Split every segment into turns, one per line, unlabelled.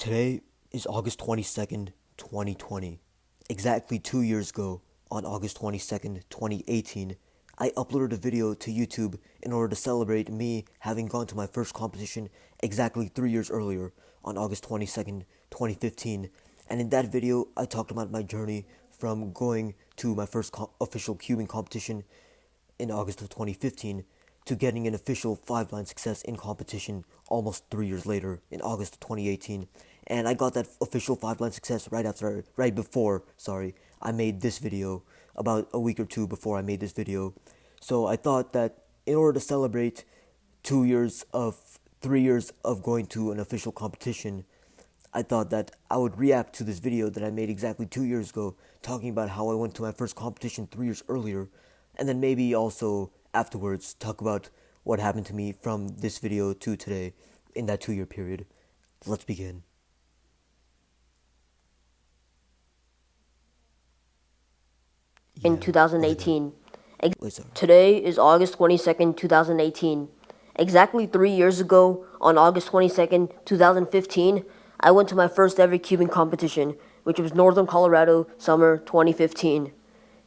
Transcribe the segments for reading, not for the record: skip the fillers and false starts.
Today is August 22nd, 2020. Exactly 2 years ago, on August 22nd, 2018, I uploaded a video to YouTube in order to celebrate me having gone to my first competition exactly 3 years earlier, on August 22nd, 2015. And in that video, I talked about my journey from going to my first official cubing competition in August of 2015 to getting an official 5-line success in competition almost 3 years later in August of 2018. And I got that official 5-line success right before I made this video, about a week or two before I made this video. So I thought that in order to celebrate 3 years of going to an official competition, I thought that I would react to this video that I made exactly 2 years ago, talking about how I went to my first competition 3 years earlier, and then maybe also afterwards talk about what happened to me from this video to today in that 2 year period. Let's begin.
In 2018.
Wait,
Today is August 22nd, 2018. Exactly 3 years ago, on August 22nd, 2015, I went to my first ever cubing competition, which was Northern Colorado Summer 2015.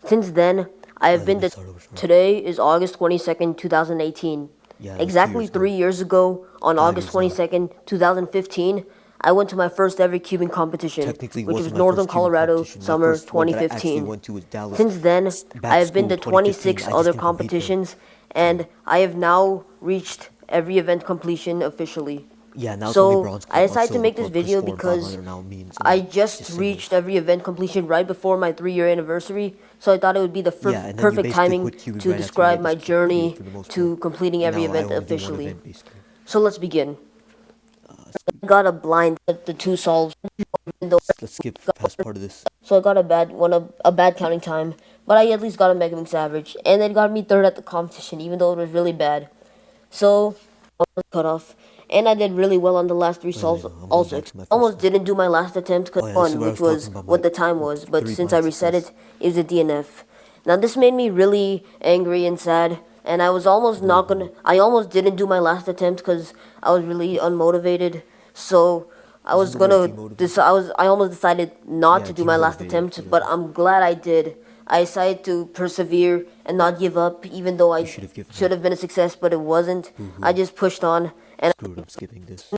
Since then, I have been to... Today is August 22nd, 2018. Exactly 3 years ago, on August 22nd, 2015, I went to my first ever cubing competition, which was Northern Colorado Summer 2015. Since then, I have been to 26 other competitions, and I have now reached every event completion officially. So I decided to make this video because I just reached every event completion right before my 3 year anniversary, so I thought it would be the perfect timing to describe my journey to completing every event officially. So let's begin. I got a blind at the two solves.
Let's skip past part of this.
So I got a bad counting time, but I at least got a Megaminx average, and it got me third at the competition, even though it was really bad. So I was cut off, and I did really well on the last three solves. Also, almost didn't do my last attempt which was what the time was, but since I reset it, it was a DNF. Now this made me really angry and sad, and I almost didn't do my last attempt because I was really unmotivated. So I almost decided not to do my last attempt, but I'm glad I did. I decided to persevere and not give up, even though I should have been a success, but it wasn't. I just pushed on, and
I'm skipping this.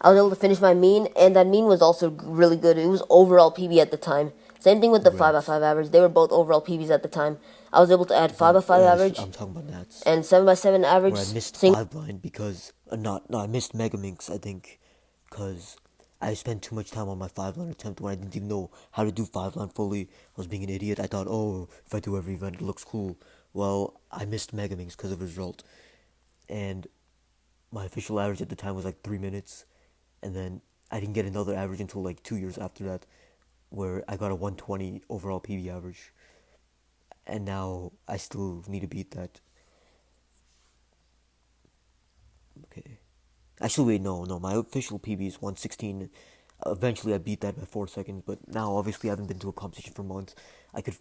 I was able to finish my mean, and that mean was also really good. It was overall PB at the time. Same thing with the 5x5 average. They were both overall PBs at the time. I was able to add 5x5 average
I'm talking about Nats.
and 7x7 average.
Where I missed 5-line because I missed Megaminx, I think, because I spent too much time on my 5-line attempt when I didn't even know how to do 5-line fully. I was being an idiot. I thought, oh, if I do every event, it looks cool. Well, I missed Megaminx because of the result, and my official average at the time was like 3 minutes, and then I didn't get another average until like 2 years after that, where I got a 120 overall PB average, and now I still need to beat that. Okay. Actually, wait, no, my official PB is 116. Eventually, I beat that by 4 seconds, but now, obviously, I haven't been to a competition for months. I could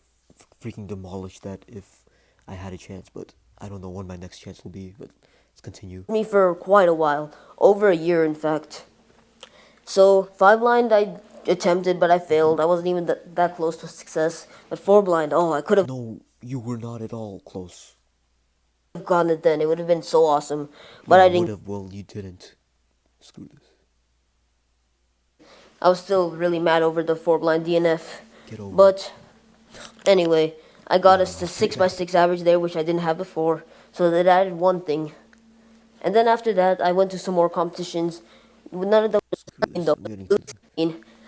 freaking demolish that if I had a chance, but I don't know when my next chance will be, but let's continue.
Me for quite a while, over a year, in fact. So 5-blind I attempted, but I failed. I wasn't even that close to success. But 4-blind, I could have...
No, you were not at all close.
Gotten it then. It would have been so awesome, but I didn't.
Well, you didn't. Screw this.
I was still really mad over the 4-blind DNF.
Get over
but anyway, I got a 6x6 average there, which I didn't have before, so that added one thing. And then after that, I went to some more competitions. None of them was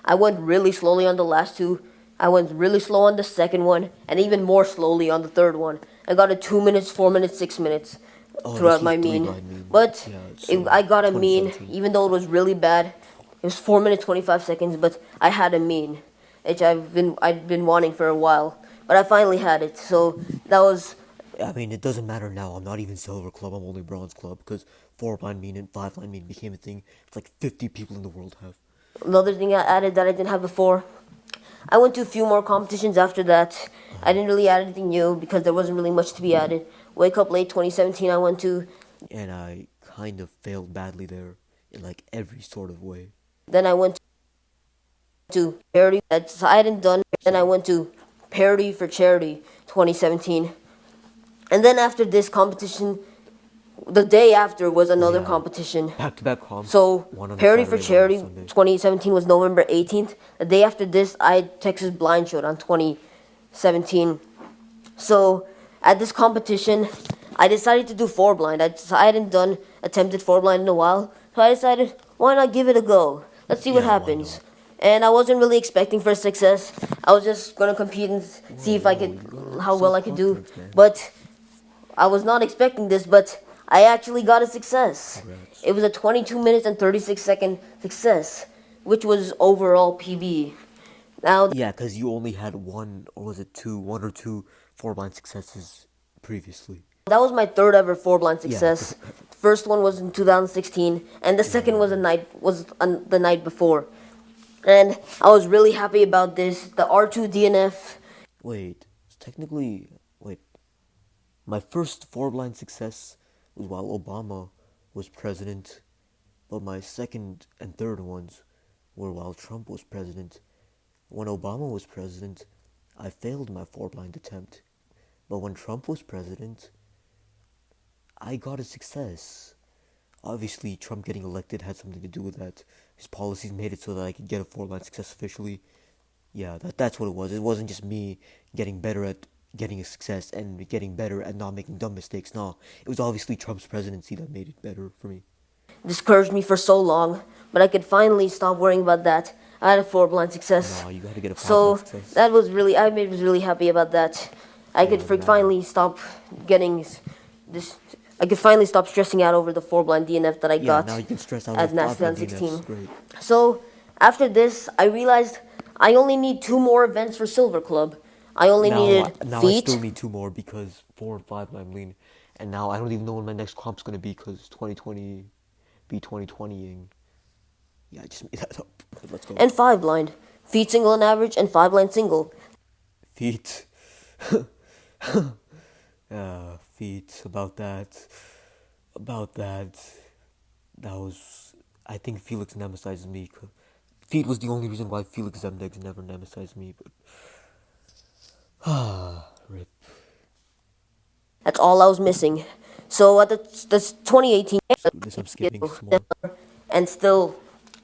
I went really slowly on the last two. I went really slow on the second one, and even more slowly on the third one. I got a 2 minutes, 4 minutes, 6 minutes throughout my mean. But I got a mean, even though it was really bad. It was 4 minutes, 25 seconds, but I had a mean, which I'd been wanting for a while. But I finally had it, so that was...
I mean, it doesn't matter now. I'm not even Silver Club, I'm only Bronze Club, because 4-line mean and 5-line mean became a thing. It's like 50 people in the world have.
Another thing I added that I didn't have before, I went to a few more competitions after that. I didn't really add anything new because there wasn't really much to be added. Wake Up Late 2017 I went to.
And I kind of failed badly there. in like every sort of way.
Then I went to Parody. That's I hadn't done. Then I went to Parody for Charity 2017. And then after this competition, the day after was another
Yeah.
competition.
Back-to-back comps.
So
one on a
Parody for
Saturday, one on a
Charity
Sunday.
2017 was November 18th. The day after this, I had Texas Blind Showed on 2017. So at this competition, I decided to do four blind. I hadn't done attempted four blind in a while, so I decided, why not give it a go? Let's see what
Yeah, why
happens.
not?
And I wasn't really expecting for success. I was just gonna compete and see if I could,
Whoa,
how well I could do.
self-confidence, man.
But I was not expecting this, but I actually got a success.
Congrats.
It was a 22 minutes and 36-second success, which was overall PB. Now,
Yeah, because you only had one or two four-blind successes previously.
that was my third ever four blind success. First one was in 2016, and the second was the night before. And I was really happy about this. The R2 DNF.
Wait, wait. My first four-blind success was while Obama was president, but my second and third ones were while Trump was president. When Obama was president, I failed my four-blind attempt, but when Trump was president, I got a success. Obviously, Trump getting elected had something to do with that. His policies made it so that I could get a four-blind success officially. Yeah, that's what it was. It wasn't just me getting better at getting a success and getting better at not making dumb mistakes. No, it was obviously Trump's presidency that made it better for me.
Discouraged me for so long, but I could finally stop worrying about that. I had a four blind success.
No, you gotta get a
So
five-blind success.
that was really, I was really happy about that. I could
Yeah,
finally stop getting this. I could finally stop stressing out over the four blind DNF that I
Yeah,
got
now you can stress out
at
over
NAS
five-blind DNFs.
2016.
Great.
So after this, I realized I only need two more events for Silver Club. I only needed
Now I
feet.
still need two more because 4 and 5 I'm lean. And now I don't even know when my next comp's gonna be because 2020 be 2020ing. Yeah, I just made that up. Let's go.
And five blind. Feet single and average, and five blind single.
Feet. Feet. About that. That was. I think Felix nemesized me. Feet was the only reason why Felix Zemdegs never nemesized me, but. Rip.
That's all I was missing. So at the 2018
This I'm skipping small.
and still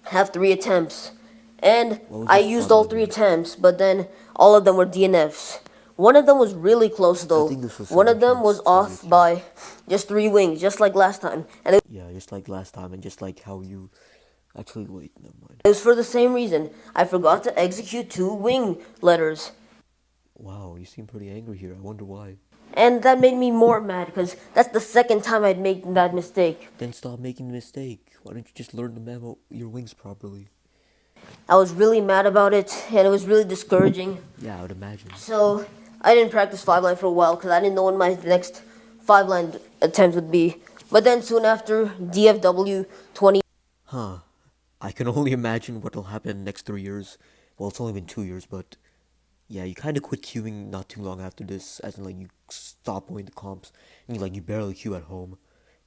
have three attempts. And
What was
I
your
used
thought
all
on
three
it?
attempts, but then all of them were DNFs. One of them was really close though.
think this was
One of them was
17,
off
18.
by just 3 wings, just like last time. And it
Yeah, just like last time, and just like how you. Actually, wait, never mind.
was for the same reason. I forgot to execute 2 wing letters.
Wow, you seem pretty angry here. I wonder why.
And that made me more mad because that's the second time I'd made that mistake.
Then stop making the mistake. Why don't you just learn to memo your wings properly?
I was really mad about it, and it was really discouraging.
Yeah, I would imagine.
So I didn't practice five line for a while because I didn't know when my next five line attempt would be. But then soon after DFW 20,
Huh. I can only imagine what'll happen next 3 years. Well, it's only been 2 years, but yeah, you kind of quit queuing not too long after this, as in like you stop going to comps and you barely queue at home.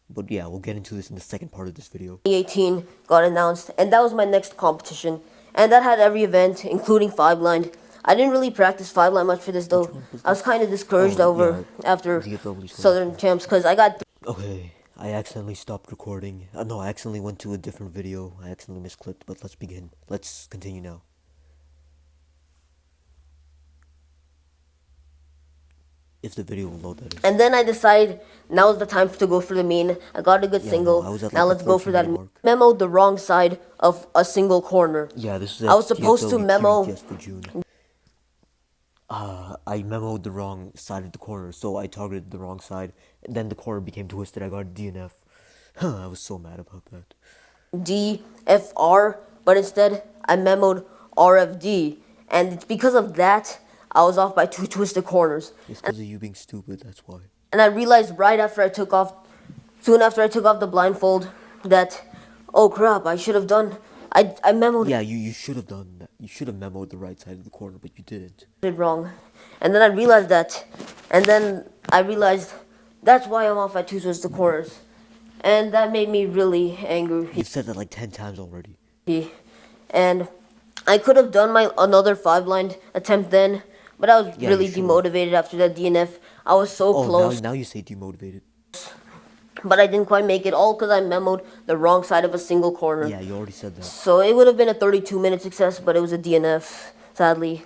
But yeah, we'll get into this in the second part of this video.
2018 got announced, and that was my next competition. And that had every event, including five line. I didn't really practice five line much for this though.
one was
I was kind of discouraged
Oh,
over
yeah,
after
DFW 20.
Southern Champs because I got
Okay, I accidentally stopped recording. No, I accidentally went to a different video. I accidentally misclicked, but let's begin. Let's continue now. If the video will load, that is.
And then I decided now is the time to go for the mean. I got a good
Yeah,
single.
no, I was at,
now
like,
let's
the
go for that
14 mark.
memoed the wrong side of a single corner.
Yeah, this is
I was supposed to
DFW
memo-
Fiesta June. I memoed the wrong side of the corner, so I targeted the wrong side. And then the corner became twisted. I got a DNF. I was so mad about that.
DFR, but instead I memoed RFD. And it's because of that I was off by 2 twisted corners.
It's because of you being stupid, that's why.
And I realized right after I took off, soon after I took off the blindfold, that, oh crap, I should have done, I memoed
Yeah, you should have done that. You should have memoed the right side of the corner, but you didn't.
it wrong. And then I realized that. And then I realized that's why I'm off at 2 twisted corners. and that made me really angry.
You've said that like 10 times already.
And I could have done my another 5 line attempt then, but I was
Yeah,
really
you should've.
demotivated after that DNF. I was so
Oh,
close,
now you say demotivated.
but I didn't quite make it, all because I memoed the wrong side of a single corner.
Yeah, you already said that.
So it would have been a 32-minute success, but it was a DNF, sadly.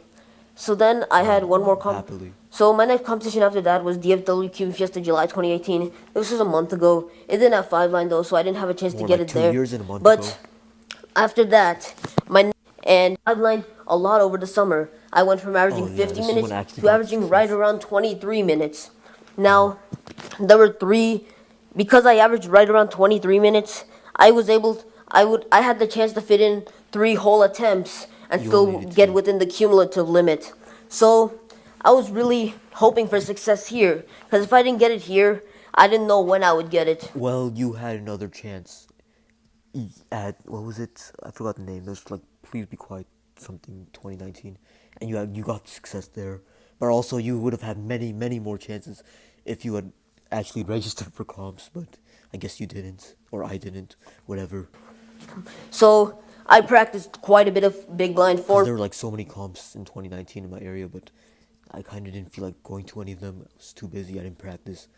So then I had one more
Happily.
So my next competition after that was DFW Cuban Fiesta July 2018. This was a month ago. It didn't have 5 line though, so I didn't have a chance to
More
get
like
it
2
there.
years and a month
But
ago.
after that, and 5 line a lot over the summer. I went from averaging
Oh, yeah,
50
this is when
minutes
I actually
to
got
averaging
success.
right around 23 minutes. Now, there were because I averaged right around 23 minutes. I had the chance to fit in 3 whole attempts and
You
still
only needed
get
2.
within the cumulative limit. So I was really hoping for success here, because if I didn't get it here, I didn't know when I would get it.
Well, you had another chance at, what was it? I forgot the name. It was like Please Be Quiet something 2019, and you got success there. But also you would have had many more chances if you had actually registered for comps, but I guess you didn't, or I didn't, whatever.
So I practiced quite a bit of big blind
'Cause
for
there were like so many comps in 2019 in my area, but I kind of didn't feel like going to any of them. I was too busy. I didn't practice.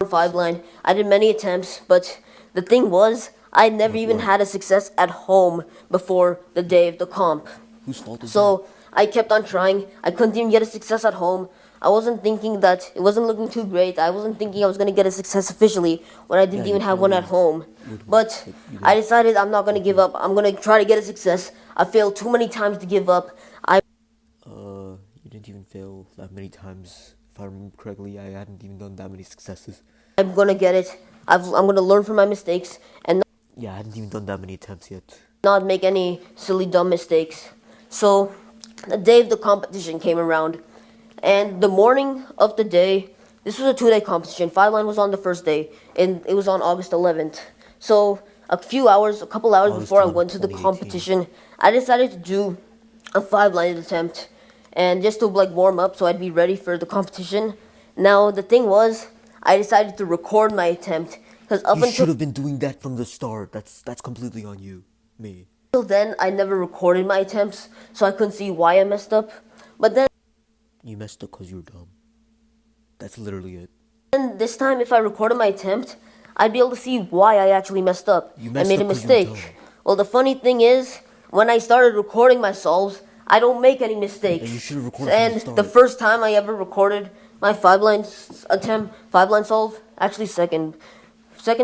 5 line. I did many attempts, but the thing was, I never even
what?
had a success at home before the day of the comp.
Whose fault is that?
So I kept on trying. I couldn't even get a success at home. I wasn't thinking that it wasn't looking too great. I wasn't thinking I was gonna get a success officially when I didn't
Yeah,
even
you
have one
told
at
me.
home.
Would-
But
you
I
did.
decided I'm not gonna give up. I'm gonna try to get a success. I failed too many times to give up.
You didn't even fail that many times. If I remember correctly, I hadn't even done that many successes.
I'm gonna get it. I'm gonna learn from my mistakes and
Yeah, I hadn't even done that many attempts yet.
not make any silly dumb mistakes. So the day of the competition came around, and the morning of the day, this was a 2-day competition. 5 line was on the first day, and it was on August 11th. So a couple hours
August
before I
11th,
went to the
2018.
competition, I decided to do a 5 line attempt, and just to like warm up so I'd be ready for the competition. Now the thing was, I decided to record my attempt because up
You should
until
have been doing that from the start. That's completely on you, me.
then I never recorded my attempts, so I couldn't see why I messed up. But then
You messed up because you're dumb. That's literally it.
this time, if I recorded my attempt, I'd be able to see why I actually messed up
You
and
messed
made a
up 'cause you're
mistake.
dumb.
Well, the funny thing is, when I started recording my solves, I don't make any mistakes.
And you should have recorded from the
And
start.
the first time I ever recorded my 5 line solve, actually second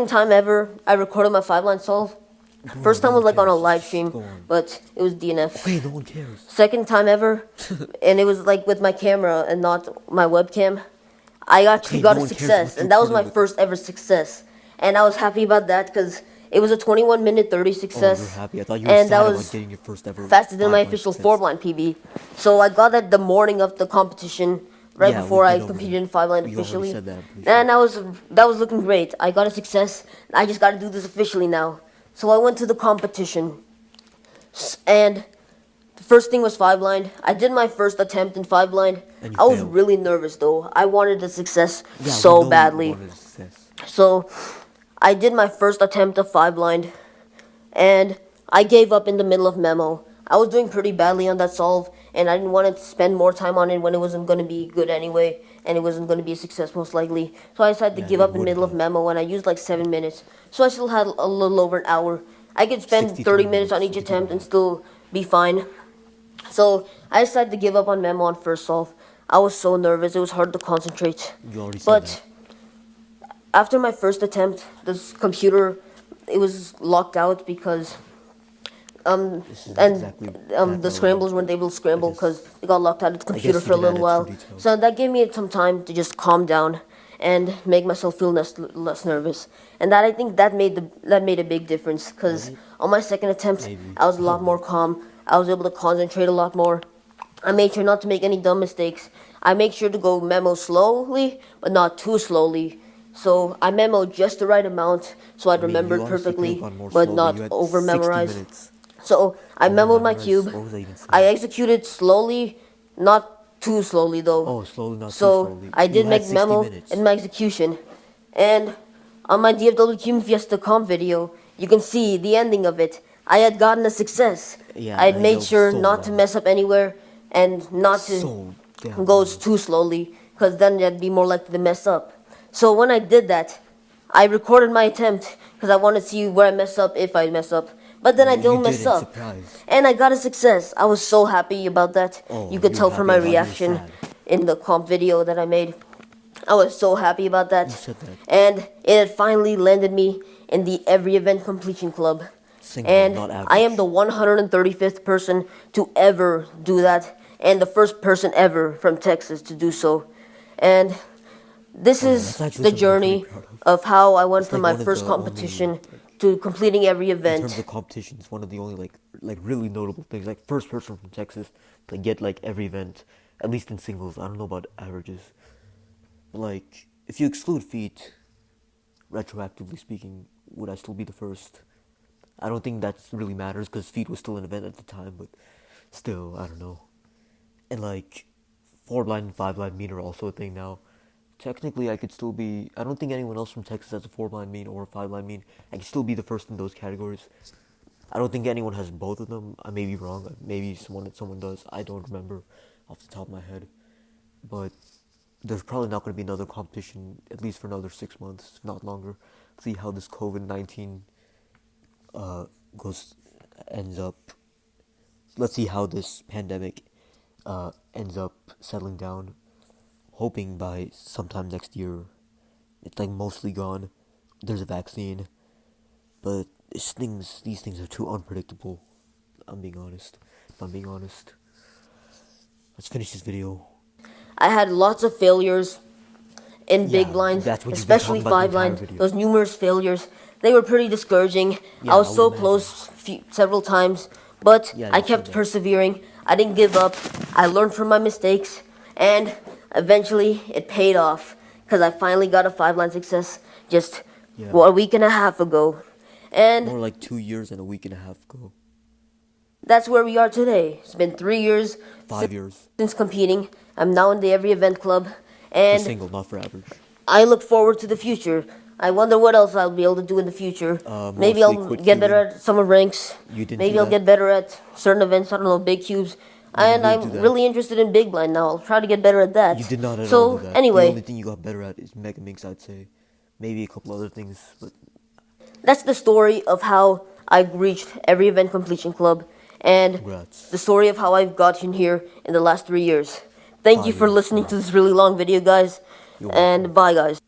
time ever I recorded my 5 line solve. First time was like on a live stream,
Go on.
but it was DNF.
Okay, no one cares.
Second time ever, and it was like with my camera and not my webcam. I actually
Okay,
got
no
a
one cares
success,
what you
and that was my
recorded with.
first ever success. And I was happy about that because it was a 21-minute 30
Oh,
success.
you're happy. I thought you were
and
sad
that
about
was
getting your first ever
faster than my
5 line
official
success.
4-line PB. So I got that the morning of the competition, right
Yeah,
before
we've
I
been over
competed
that.
in 5 line
You already
officially.
said that, I'm pretty
And that was looking great. I got a success. I just got to do this officially now. So I went to the competition, and the first thing was 5 line. I did my first attempt in 5 line.
And you
I was
failed.
really nervous though. I wanted a success
Yeah, we know
so
you
badly.
wanted a success.
So I did my first attempt of 5 line, and I gave up in the middle of memo. I was doing pretty badly on that solve, and I didn't want to spend more time on it when it wasn't going to be good anyway, and it wasn't going to be a success most likely. So I decided to
Yeah,
give
you
up in the middle of
wouldn't
memo, and I used like 7 minutes. So I still had a little over an hour. I could spend
63
30 minutes on each
minutes,
attempt and still be fine. So I decided to give up on memo on first solve. I was so nervous; it was hard to concentrate.
You already said
But
that.
after my first attempt, this computer, it was locked out because
This is
and
exactly
the scramblers weren't able to scramble
guess-
because it got locked out of the computer
guess you
for a
did add
little while.
extra details.
So that gave me some time to just calm down and make myself feel less nervous. And that I think that made a big difference because on my second attempt,
Maybe.
I was a lot more calm. I was able to concentrate a lot more. I made sure not to make any dumb mistakes. I make sure to go memo slowly, but not too slowly. So I memoed just the right amount so I'd remember it perfectly, but not over memorize. So I memoed my cube.
What was I even saying?
I executed slowly, not too slowly though.
Oh, slowly, not too
So
slowly.
I
You
did
had
make
60
memo
minutes.
in my execution, and On my DFW Cuban Fiesta comp video, you can see the ending of it. I had gotten a success.
Yeah,
I had
I
made
yelled
sure
so
not to
loud.
mess up anywhere and not to
So damn
go
loud.
too slowly, because then I'd be more likely to mess up. So when I did that, I recorded my attempt because I wanted to see where I mess up if I mess up. But then I
You
don't mess
didn't,
up.
surprise.
And I got a success. I was so happy about that.
Oh,
You could
you were
tell from
happy.
my
I thought you were
reaction
sad.
in the comp video that I made. I was so happy about that.
You said that.
And it had finally landed me in the Every Event Completion Club.
Single,
And
not
I am
average.
the 135th person to ever do that, and the first person ever from Texas to do so. And this
Oh yeah,
is
that's actually
the
something I'm pretty
journey
proud of.
of how I went
It's
from
like
my
one of
first
the only,
competition to completing every
in terms
event.
of competition, it's one of the only like really notable things. Like first person from Texas to get like every event, at least in singles. I don't know about averages. But like if you exclude feet, retroactively speaking, would I still be the first? I don't think that really matters because feet was still an event at the time, but still, I don't know. And like, 4 blind and 5 blind mean are also a thing now. Technically, I could still be. I don't think anyone else from Texas has a 4 blind mean or a 5 blind mean. I could still be the first in those categories. I don't think anyone has both of them. I may be wrong. Maybe someone does. I don't remember off the top of my head. But there's probably not going to be another competition at least for another 6 months, if not longer. See how this COVID-19 goes ends up. Let's see how this pandemic ends up settling down. Hoping by sometime next year, it's like mostly gone. There's a vaccine, but these things are too unpredictable. I'm being honest. If I'm being honest, let's finish this video.
I had lots of failures in
Yeah,
big blinds,
that's what you've been
especially
talking about the
5
entire
blinds.
video.
Those numerous failures, they were pretty discouraging. I
Yeah, I
was
would
so
imagine.
close several times, but
Yeah,
I
you said
kept
that.
persevering. I didn't give up. I learned from my mistakes, and eventually it paid off because I finally got a 5 line success just
Yeah.
a week and a half ago. And
More like 2 years and a week and a half ago.
that's where we are today. It's been 3 years
5 years.
since competing. I'm now in the Every Event Club,
For
and
single, not for average.
I look forward to the future. I wonder what else I'll be able to do in the future. Maybe
Mostly
I'll
quit
get better
cubing.
at summer ranks.
You didn't
Maybe
do
I'll
that?
get better at certain events. I don't know, big cubes.
You
And
didn't do
I'm
that.
really interested in big blind now. I'll try to get better at that.
You did not at all
So
do that. The only
anyway,
thing you got better at is Mega Minx, I'd say. Maybe a couple other things, but
that's the story of how I've reached Every Event Completion Club, and
congrats.
the story of how I've gotten here in the last 3 years. Thank you
5
for
years,
listening to
congrats.
this really long video, guys.
You're
And bye, guys.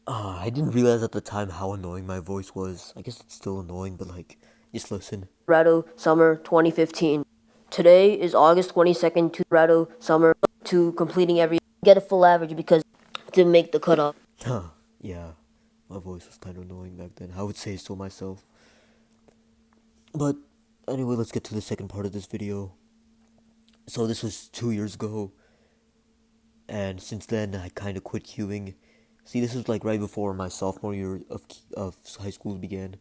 I didn't realize at the time how annoying my voice was. I guess it's still annoying, but like, just listen.
Colorado Summer 2015. Today is August 22nd, Colorado Summer, to completing every, get a full average because to make the cutoff.
Huh, yeah. My voice was kind of annoying back then. I would say so myself. But anyway, let's get to the second part of this video. So this was 2 years ago, and since then I kind of quit queuing. See, this was like right before my sophomore year of high school began.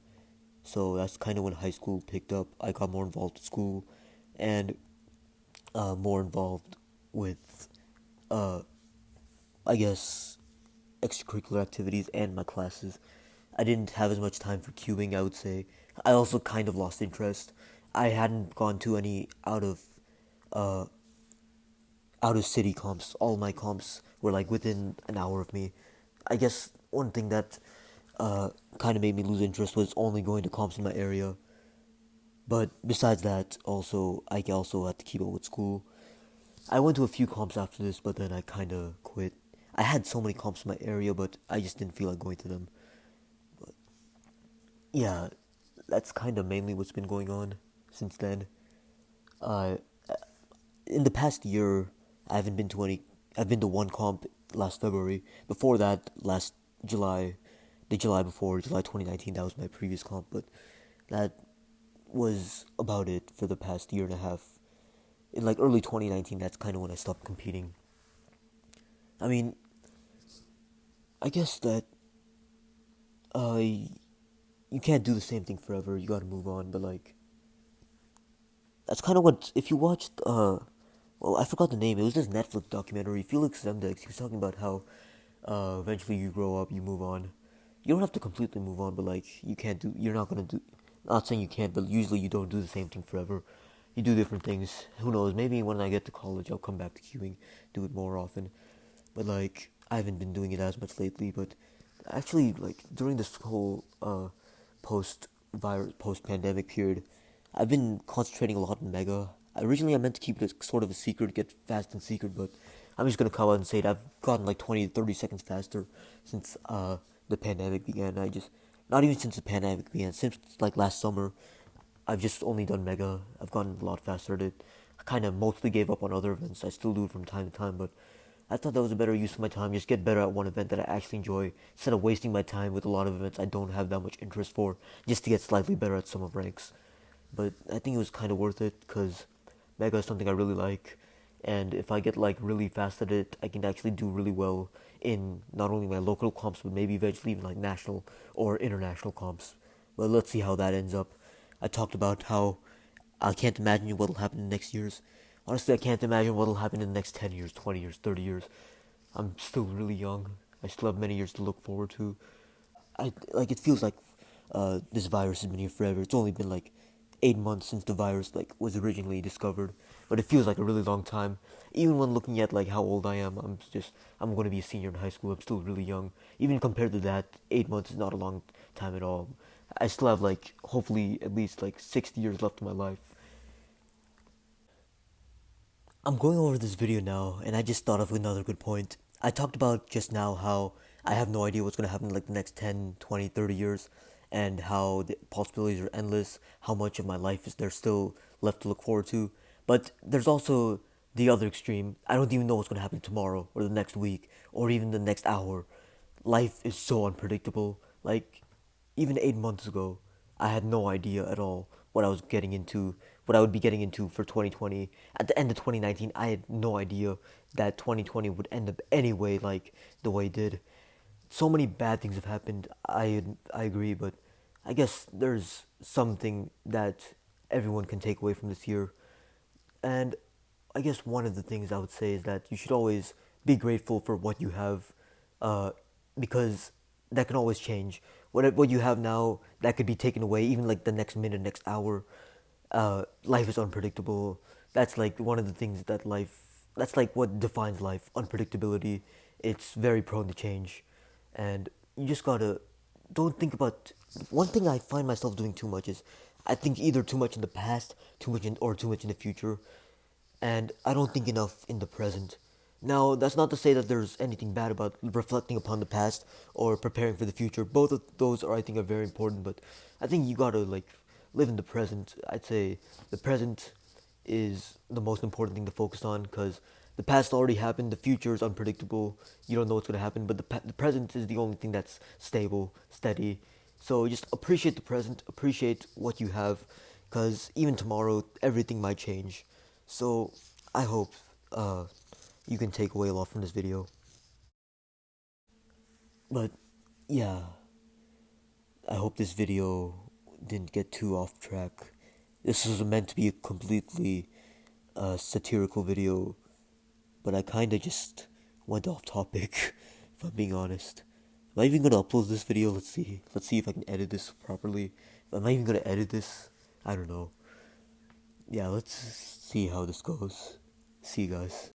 So that's kind of when high school picked up. I got more involved with school, and more involved with, I guess, extracurricular activities and my classes. I didn't have as much time for queuing, I would say. I also kind of lost interest. I hadn't gone to any out of city comps. All my comps were like within an hour of me. I guess one thing that kind of made me lose interest was only going to comps in my area. But besides that, I also had to keep up with school. I went to a few comps after this, but then I kind of quit. I had so many comps in my area, but I just didn't feel like going to them. But yeah, that's kind of mainly what's been going on since then. In the past year, I haven't been to any. I've been to one comp last February. Before that, last July, the July before, July 2019, that was my previous comp. But that was about it for the past year and a half. In like early 2019, that's kind of when I stopped competing. I mean, I guess that you can't do the same thing forever. You gotta move on. But like, that's kind of what, if you watched well, I forgot the name. It was this Netflix documentary. Felix Zemdex. He was talking about how Eventually you grow up, you move on. You don't have to completely move on, but like you're not gonna do. Not saying you can't, but usually you don't do the same thing forever. You do different things. Who knows? Maybe when I get to college, I'll come back to queuing, do it more often. But like I haven't been doing it as much lately. But actually, like during this whole post pandemic period, I've been concentrating a lot on Mega. Originally, I meant to keep it sort of a secret, get fast and secret, but I'm just gonna come out and say it. I've gotten like 20 to 30 seconds faster since the pandemic began. Not even since the pandemic began, since like last summer, I've just only done Mega. I've gotten a lot faster at it. I kind of mostly gave up on other events. I still do it from time to time, but I thought that was a better use of my time. Just get better at one event that I actually enjoy instead of wasting my time with a lot of events I don't have that much interest for, just to get slightly better at some of ranks. But I think it was kind of worth it because Mega is something I really like, and if I get like really fast at it, I can actually do really well in not only my local comps but maybe eventually even like national or international comps. But let's see how that ends up. I talked about how I can't imagine what'll happen in the next years. Honestly, I can't imagine what'll happen in the next 10 years, 20 years, 30 years. I'm still really young. I still have many years to look forward to. It feels like this virus has been here forever. It's only been like 8 months since the virus like was originally discovered, but it feels like a really long time. Even when looking at like how old I am, I'm going to be a senior in high school. I'm still really young. Even compared to that, 8 months is not a long time at all. I still have like hopefully at least like 60 years left in my life. I'm going over this video now, and I just thought of another good point. I talked about just now how I have no idea what's going to happen in like the next 10, 20, 30 years, and how the possibilities are endless, how much of my life is there still left to look forward to. But there's also the other extreme. I don't even know what's going to happen tomorrow, or the next week, or even the next hour. Life is so unpredictable. Like, even 8 months ago, I had no idea at all what I was getting into, what I would be getting into for 2020. At the end of 2019, I had no idea that 2020 would end up anyway, like the way it did. So many bad things have happened. I agree, but I guess there's something that everyone can take away from this year. And I guess one of the things I would say is that you should always be grateful for what you have, uh, because that can always change. What you have now, that could be taken away, even like the next minute, next hour. Life is unpredictable. That's like one of the things that life. That's like what defines life: unpredictability. It's very prone to change, and you just gotta don't think about. One thing I find myself doing too much is I think either too much in the past, too much in the future, and I don't think enough in the present. Now, that's not to say that there's anything bad about reflecting upon the past or preparing for the future. Both of those are, I think, are very important. But I think you gotta like live in the present. I'd say the present is the most important thing to focus on because the past already happened. The future is unpredictable. You don't know what's gonna happen. But the present is the only thing that's stable, steady. So just appreciate the present. Appreciate what you have, because even tomorrow everything might change. So I hope you can take away a lot from this video. But yeah, I hope this video didn't get too off track. This was meant to be a completely satirical video, but I kind of just went off topic, if I'm being honest. Am I even gonna upload this video? Let's see. Let's see if I can edit this properly. Am I even gonna edit this? I don't know. Yeah, let's see how this goes. See you guys.